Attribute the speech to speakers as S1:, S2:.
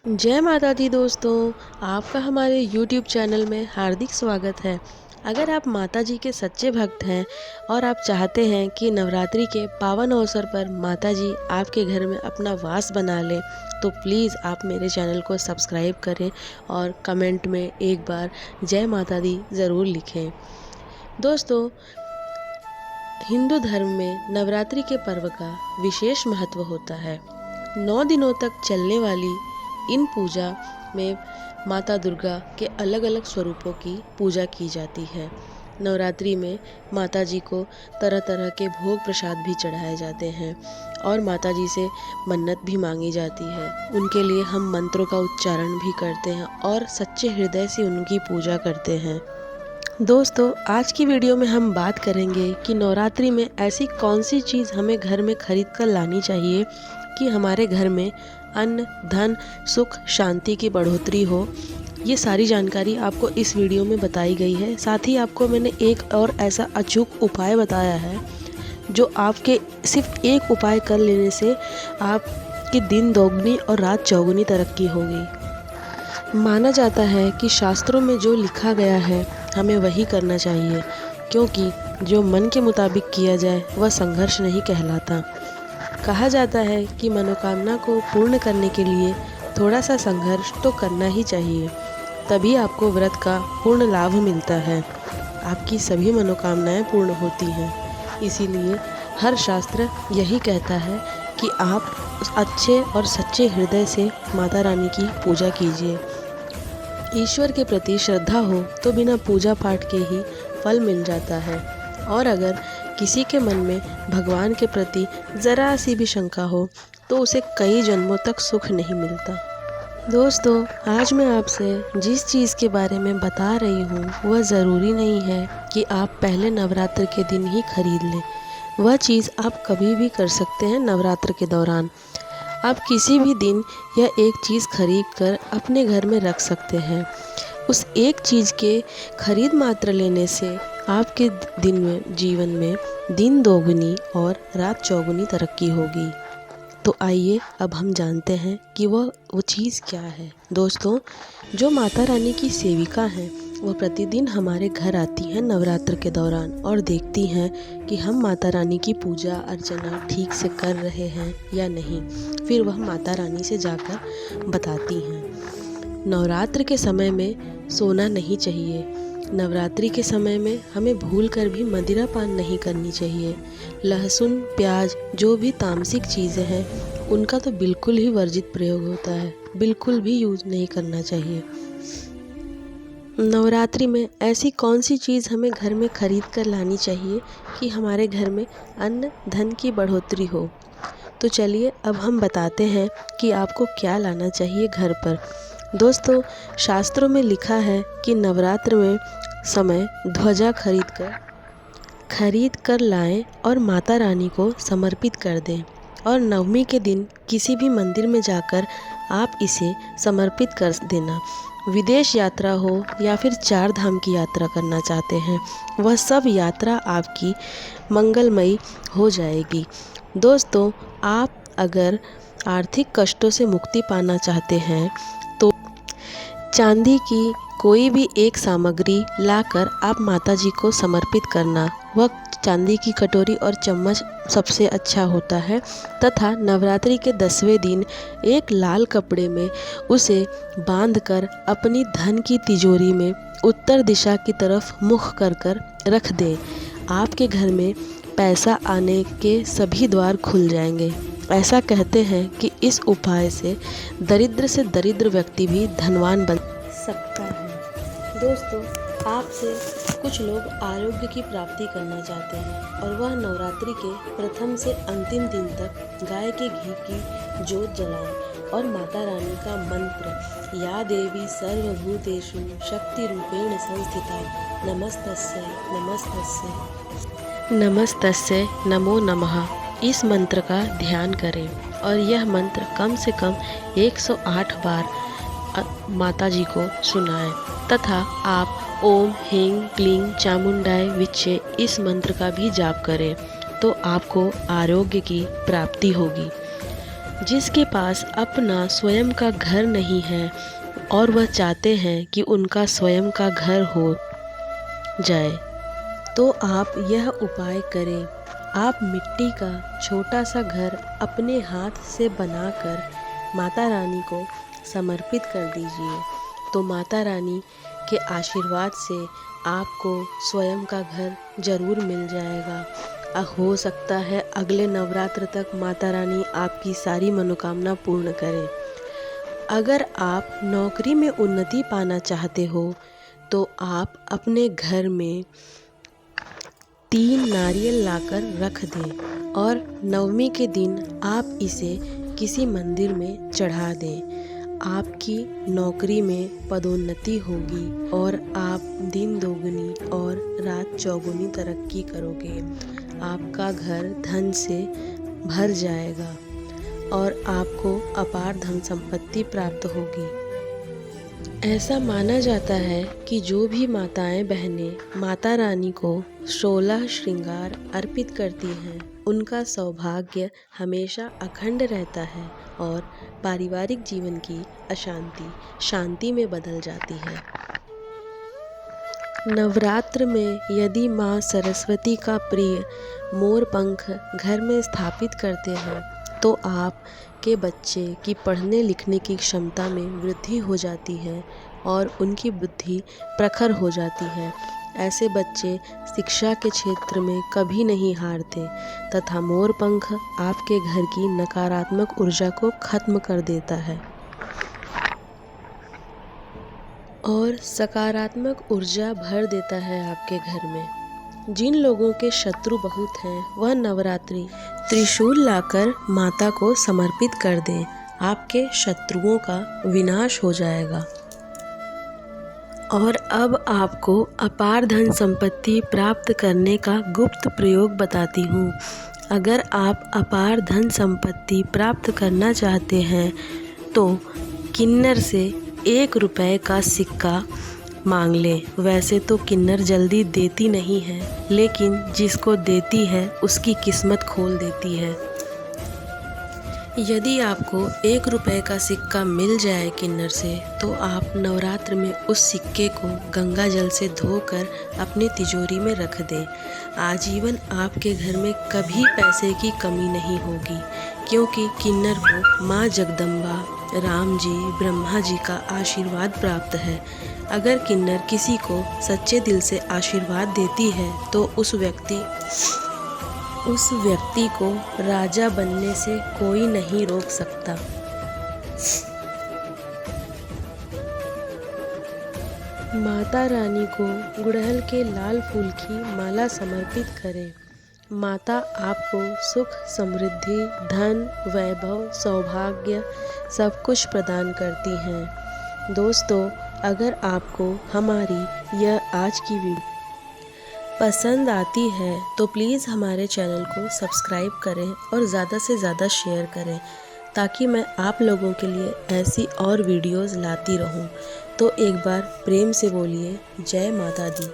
S1: जय माता दी दोस्तों, आपका हमारे YouTube चैनल में हार्दिक स्वागत है। अगर आप माता जी के सच्चे भक्त हैं और आप चाहते हैं कि नवरात्रि के पावन अवसर पर माता जी आपके घर में अपना वास बना लें, तो प्लीज़ आप मेरे चैनल को सब्सक्राइब करें और कमेंट में एक बार जय माता दी ज़रूर लिखें। दोस्तों, हिंदू धर्म में नवरात्रि के पर्व का विशेष महत्व होता है। 9 दिनों तक चलने वाली इन पूजा में माता दुर्गा के अलग अलग स्वरूपों की पूजा की जाती है। नवरात्रि में माता जी को तरह तरह के भोग प्रसाद भी चढ़ाए जाते हैं और माता जी से मन्नत भी मांगी जाती है। उनके लिए हम मंत्रों का उच्चारण भी करते हैं और सच्चे हृदय से उनकी पूजा करते हैं। दोस्तों, आज की वीडियो में हम बात करेंगे कि नवरात्रि में ऐसी कौन सी चीज़ हमें घर में खरीद कर लानी चाहिए कि हमारे घर में अन्न, धन, सुख, शांति की बढ़ोतरी हो। ये सारी जानकारी आपको इस वीडियो में बताई गई है। साथ ही आपको मैंने एक और ऐसा अचूक उपाय बताया है जो आपके सिर्फ एक उपाय कर लेने से आपकी दिन दोगुनी और रात चौगुनी तरक्की होगी। माना जाता है कि शास्त्रों में जो लिखा गया है हमें वही करना चाहिए, क्योंकि जो मन के मुताबिक किया जाए वह संघर्ष नहीं कहलाता। कहा जाता है कि मनोकामना को पूर्ण करने के लिए थोड़ा सा संघर्ष तो करना ही चाहिए, तभी आपको व्रत का पूर्ण लाभ मिलता है। आपकी सभी मनोकामनाएं पूर्ण होती हैं। इसीलिए हर शास्त्र यही कहता है कि आप अच्छे और सच्चे हृदय से माता रानी की पूजा कीजिए। ईश्वर के प्रति श्रद्धा हो तो बिना पूजा पाठ के ही फल मिल जाता है, और अगर किसी के मन में भगवान के प्रति ज़रा सी भी शंका हो तो उसे कई जन्मों तक सुख नहीं मिलता। दोस्तों, आज मैं आपसे जिस चीज़ के बारे में बता रही हूँ वह ज़रूरी नहीं है कि आप पहले नवरात्र के दिन ही खरीद लें। वह चीज़ आप कभी भी कर सकते हैं। नवरात्र के दौरान आप किसी भी दिन यह एक चीज़ खरीद कर अपने घर में रख सकते हैं। उस एक चीज़ के खरीद मात्र लेने से आपके जीवन में दिन दोगुनी और रात चौगुनी तरक्की होगी। तो आइए अब हम जानते हैं कि वो चीज़ क्या है। दोस्तों, जो माता रानी की सेविका हैं वह प्रतिदिन हमारे घर आती हैं नवरात्र के दौरान और देखती हैं कि हम माता रानी की पूजा अर्चना ठीक से कर रहे हैं या नहीं। फिर वह माता रानी से जाकर बताती हैं। नवरात्र के समय में सोना नहीं चाहिए। नवरात्रि के समय में हमें भूल कर भी मदिरा पान नहीं करनी चाहिए। लहसुन, प्याज, जो भी तामसिक चीज़ें हैं उनका तो बिल्कुल ही वर्जित प्रयोग होता है, बिल्कुल भी यूज़ नहीं करना चाहिए। नवरात्रि में ऐसी कौन सी चीज़ हमें घर में खरीद कर लानी चाहिए कि हमारे घर में अन्न धन की बढ़ोतरी हो। तो चलिए अब हम बताते हैं कि आपको क्या लाना चाहिए घर पर। दोस्तों, शास्त्रों में लिखा है कि नवरात्र में समय ध्वजा खरीद कर लाएं और माता रानी को समर्पित कर दें, और नवमी के दिन किसी भी मंदिर में जाकर आप इसे समर्पित कर देना। विदेश यात्रा हो या फिर 4 धाम की यात्रा करना चाहते हैं, वह सब यात्रा आपकी मंगलमयी हो जाएगी। दोस्तों, आप अगर आर्थिक कष्टों से मुक्ति पाना चाहते हैं तो चांदी की कोई भी एक सामग्री लाकर आप माता जी को समर्पित करना। वह चांदी की कटोरी और चम्मच सबसे अच्छा होता है, तथा नवरात्रि के 10वें दिन एक लाल कपड़े में उसे बांधकर अपनी धन की तिजोरी में उत्तर दिशा की तरफ मुख कर रख दें। आपके घर में पैसा आने के सभी द्वार खुल जाएंगे। ऐसा कहते हैं कि इस उपाय से दरिद्र व्यक्ति भी धनवान बन सकता है। दोस्तों, आपसे कुछ लोग आरोग्य की प्राप्ति करना चाहते हैं और वह नवरात्रि के प्रथम से अंतिम दिन तक गाय के घी की जोत जलाएं और माता रानी का मंत्र या देवी सर्वभूतेषु शक्ति रूपेण संस्थिता नमस्तस्यै नमो नमः, इस मंत्र का ध्यान करें और यह मंत्र कम से कम 108 बार माता जी को सुनाएं, तथा आप ओम ह्रीं क्लीं चामुंडाय विच्चे इस मंत्र का भी जाप करें तो आपको आरोग्य की प्राप्ति होगी। जिसके पास अपना स्वयं का घर नहीं है और वह चाहते हैं कि उनका स्वयं का घर हो जाए, तो आप यह उपाय करें। आप मिट्टी का छोटा सा घर अपने हाथ से बनाकर माता रानी को समर्पित कर दीजिए। तो माता रानी के आशीर्वाद से आपको स्वयं का घर ज़रूर मिल जाएगा। हो सकता है अगले नवरात्र तक माता रानी आपकी सारी मनोकामना पूर्ण करें। अगर आप नौकरी में उन्नति पाना चाहते हो तो आप अपने घर में 3 नारियल लाकर रख दें और नवमी के दिन आप इसे किसी मंदिर में चढ़ा दें। आपकी नौकरी में पदोन्नति होगी और आप दिन दोगुनी और रात चौगुनी तरक्की करोगे। आपका घर धन से भर जाएगा और आपको अपार धन संपत्ति प्राप्त होगी। ऐसा माना जाता है कि जो भी माताएं बहनें माता रानी को 16 श्रृंगार अर्पित करती हैं, उनका सौभाग्य हमेशा अखंड रहता है और पारिवारिक जीवन की अशांति शांति में बदल जाती है। नवरात्र में यदि माँ सरस्वती का प्रिय मोर पंख घर में स्थापित करते हैं तो आपके बच्चे की पढ़ने लिखने की क्षमता में वृद्धि हो जाती है और उनकी बुद्धि प्रखर हो जाती है। ऐसे बच्चे शिक्षा के क्षेत्र में कभी नहीं हारते तथा मोर पंख आपके घर की नकारात्मक ऊर्जा को खत्म कर देता है और सकारात्मक ऊर्जा भर देता है आपके घर में। जिन लोगों के शत्रु बहुत हैं वह नवरात्रि त्रिशूल लाकर माता को समर्पित कर दें, आपके शत्रुओं का विनाश हो जाएगा। और अब आपको अपार धन संपत्ति प्राप्त करने का गुप्त प्रयोग बताती हूँ। अगर आप अपार धन संपत्ति प्राप्त करना चाहते हैं तो किन्नर से 1 रुपए का सिक्का मांग लें। वैसे तो किन्नर जल्दी देती नहीं है, लेकिन जिसको देती है उसकी किस्मत खोल देती है। यदि आपको 1 रुपए का सिक्का मिल जाए किन्नर से तो आप नवरात्र में उस सिक्के को गंगा जल से धोकर अपनी तिजोरी में रख दें। आजीवन आपके घर में कभी पैसे की कमी नहीं होगी, क्योंकि किन्नर को माँ जगदम्बा, राम जी, ब्रह्मा जी का आशीर्वाद प्राप्त है। अगर किन्नर किसी को सच्चे दिल से आशीर्वाद देती है तो उस व्यक्ति को राजा बनने से कोई नहीं रोक सकता। माता रानी को गुड़हल के लाल फूल की माला समर्पित करें। माता आपको सुख, समृद्धि, धन, वैभव, सौभाग्य सब कुछ प्रदान करती हैं। दोस्तों, अगर आपको हमारी यह आज की वीडियो पसंद आती है तो प्लीज़ हमारे चैनल को सब्सक्राइब करें और ज़्यादा से ज़्यादा शेयर करें, ताकि मैं आप लोगों के लिए ऐसी और वीडियोज़ लाती रहूं। तो एक बार प्रेम से बोलिए जय माता दी।